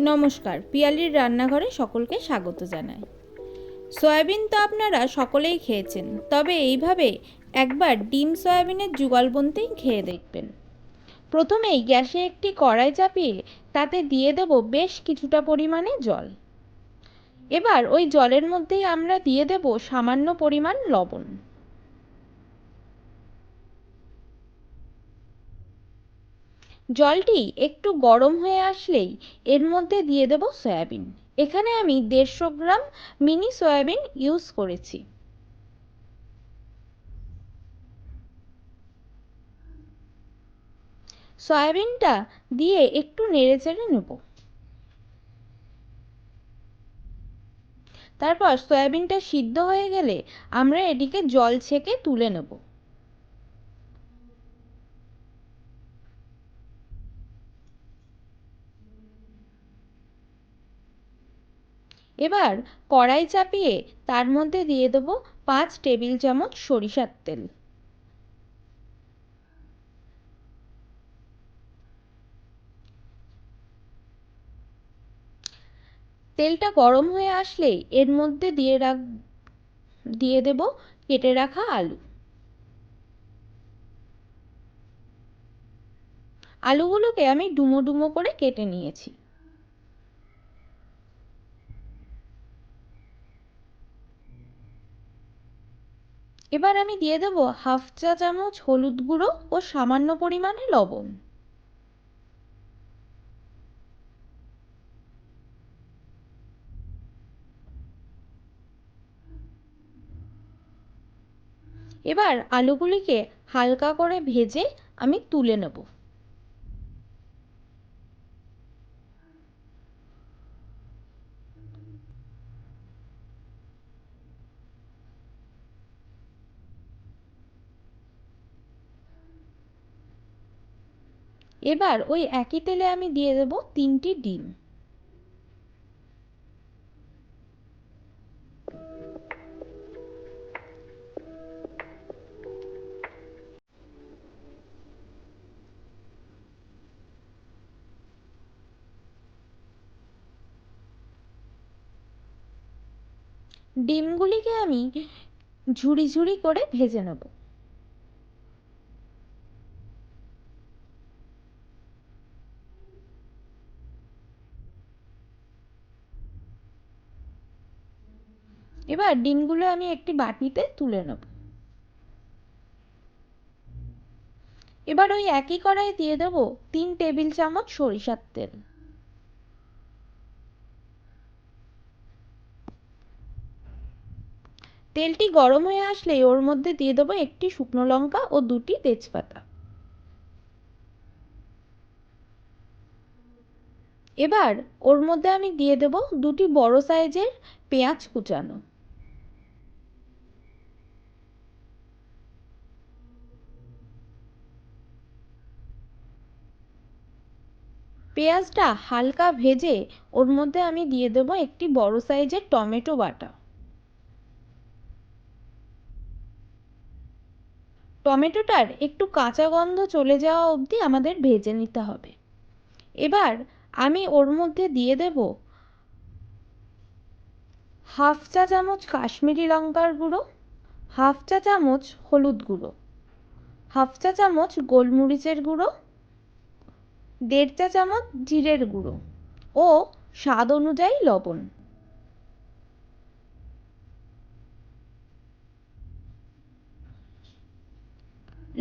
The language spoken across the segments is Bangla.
নমস্কার, পিয়ালির রান্নাঘরে সকলকে স্বাগত জানাই। সয়াবিন তো আপনারা সকলেই খেয়েছেন, তবে এইভাবে একবার ডিম সয়াবিনের যুগলবন্দি খেয়ে দেখবেন। প্রথমেই গ্যাসে একটি কড়াই চাপিয়ে তাতে দিয়ে দেব বেশ কিছুটা পরিমাণে জল। এবার ওই জলের মধ্যেই আমরা দিয়ে দেব সামান্য পরিমাণ লবণ। জলটি একটু গরম হয়ে আসলেই এর মধ্যে দিয়ে দেব সয়াবিন। এখানে আমি 150 গ্রাম মিনি সয়াবিন ইউজ করেছি। সয়াবিনটা দিয়ে একটু নেড়েচেড়ে নেব। তারপর সয়াবিনটা সিদ্ধ হয়ে গেলে আমরা এটিকে জল ছেঁকে তুলে নেব। এবার কড়াই চাপিয়ে তার মধ্যে দিয়ে দেব 5 টেবিল চামচ সরিষার তেল। তেলটা গরম হয়ে আসলেই এর মধ্যে দিয়ে দেব কেটে রাখা আলু। আলুগুলোকে আমি ডুমো ডুমো করে কেটে নিয়েছি। এবার আমি দিয়ে দেব হাফ চা চামচ হলুদ গুঁড়ো ও সামান্য পরিমাণে লবণ। এবার আলুগুলিকে হালকা করে ভেজে আমি তুলে নেব। এবার ওই একই তেলে আমি দিয়ে দেব 3টি ডিম। ডিমগুলিকে আমি ঝুরি ঝুরি করে ভেজে নেব। এবার ডিমগুলো আমি একটি বাটিতে তুলে নেব। এবার ওই একই কড়াই দিয়ে দেব 3 টেবিল চামচ সরিষার তেল। তেলটি গরম হয়ে আসলে ওর মধ্যে দিয়ে দেবো একটি শুকনো লঙ্কা ও 2টি তেজপাতা। এবার ওর মধ্যে আমি দিয়ে দেব 2টি বড় সাইজের পেঁয়াজ কুচানো। পেঁয়াজটা হালকা ভেজে ওর মধ্যে আমি দিয়ে দেব একটি বড় সাইজের টমেটো বাটা। টমেটোটার একটু কাঁচা গন্ধ চলে যাওয়া অবধি আমাদের ভেজে নিতে হবে। এবার আমি ওর মধ্যে দিয়ে দেব হাফ চা চামচ কাশ্মীরি লঙ্কার গুঁড়ো, হাফ চা চামচ হলুদ গুঁড়ো, হাফ চা চামচ গোলমরিচের গুঁড়ো, 1.5 চা চামচ জিরের গুঁড়ো ও স্বাদ অনুযায়ী লবণ।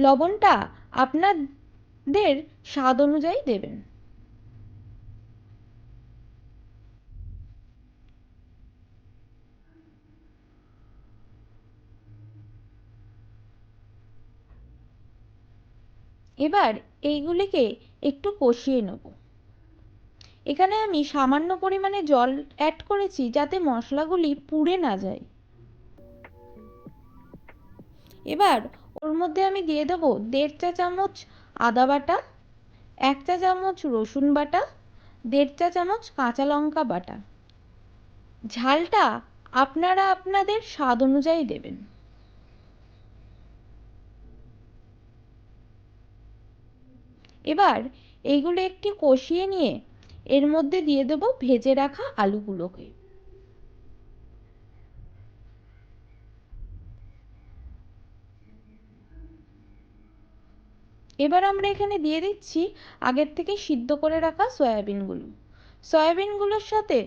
লবণটা আপনাদের স্বাদ অনুযায়ী দেবেন। এবার এইগুলিকে একটু কষিয়ে নেব। এখানে আমি সামান্য পরিমাণে জল অ্যাড করেছি যাতে মশলাগুলি পুড়ে না যায়। এবার ওর মধ্যে আমি দিয়ে দেবো 1.5 চা চামচ আদা বাটা, 1 চা চামচ রসুন বাটা, 1.5 চা চামচ কাঁচা লঙ্কা বাটা। ঝালটা আপনারা আপনাদের স্বাদ অনুযায়ী দেবেন। এবার এইগুলো একটু কষিয়ে নিয়ে এর মধ্যে দিয়ে দেব ভেজে রাখা আলুগুলোকে। এবার আমরা এখানে দিয়ে দিচ্ছি আগের থেকে সিদ্ধ করে রাখা সয়াবিনগুলো। সয়াবিনগুলোর সাথে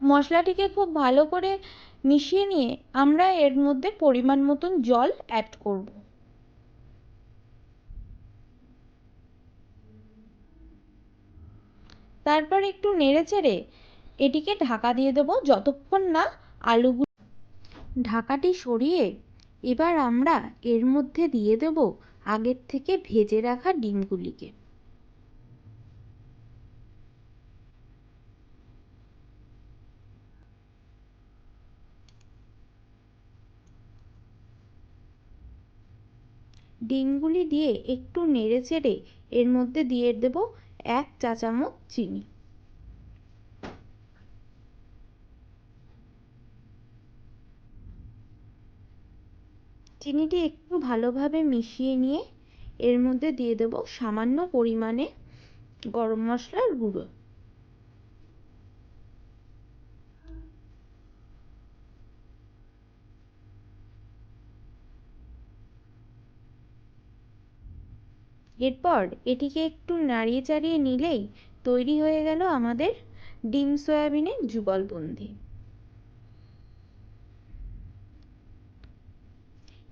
মশলাটিকে খুব ভালো করে মিশিয়ে নিয়ে আমরা এর মধ্যে পরিমাণ মতন জল অ্যাড করব। তারপর একটু নেড়েচেড়ে এটিকে ঢাকা দিয়ে দেব যতক্ষণ না আলুগুলো। ঢাকাটি সরিয়ে এবার আমরা এর মধ্যে দিয়ে দেব আগের থেকে ভেজে রাখা ডিমগুলিকে। ডিমগুলি দিয়ে একটু নেড়েচেড়ে এর মধ্যে দিয়ে দেব 1 চা চামচ চিনি। চিনিটি একটু ভালোভাবে মিশিয়ে নিয়ে এর মধ্যে দিয়ে দেব সামান্য পরিমাণে গরম মশলার গুঁড়ো। এরপর এটিকে একটু নাড়িয়ে চাড়িয়ে নিলেই তৈরি হয়ে গেল আমাদের ডিম সয়াবিনের যুগলবন্দি।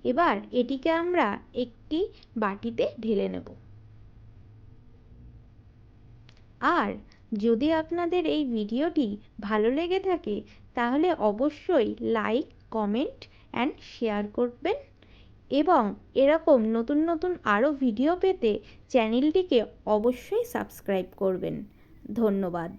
এবার এটিকে আমরা একটি বাটিতে ঢেলে নেব। আর যদি আপনাদের এই ভিডিওটি ভালো লেগে থাকে তাহলে অবশ্যই লাইক, কমেন্ট অ্যান্ড শেয়ার করবেন এবং এরকম নতুন নতুন আরও ভিডিও পেতে চ্যানেলটিকে অবশ্যই সাবস্ক্রাইব করবেন। ধন্যবাদ।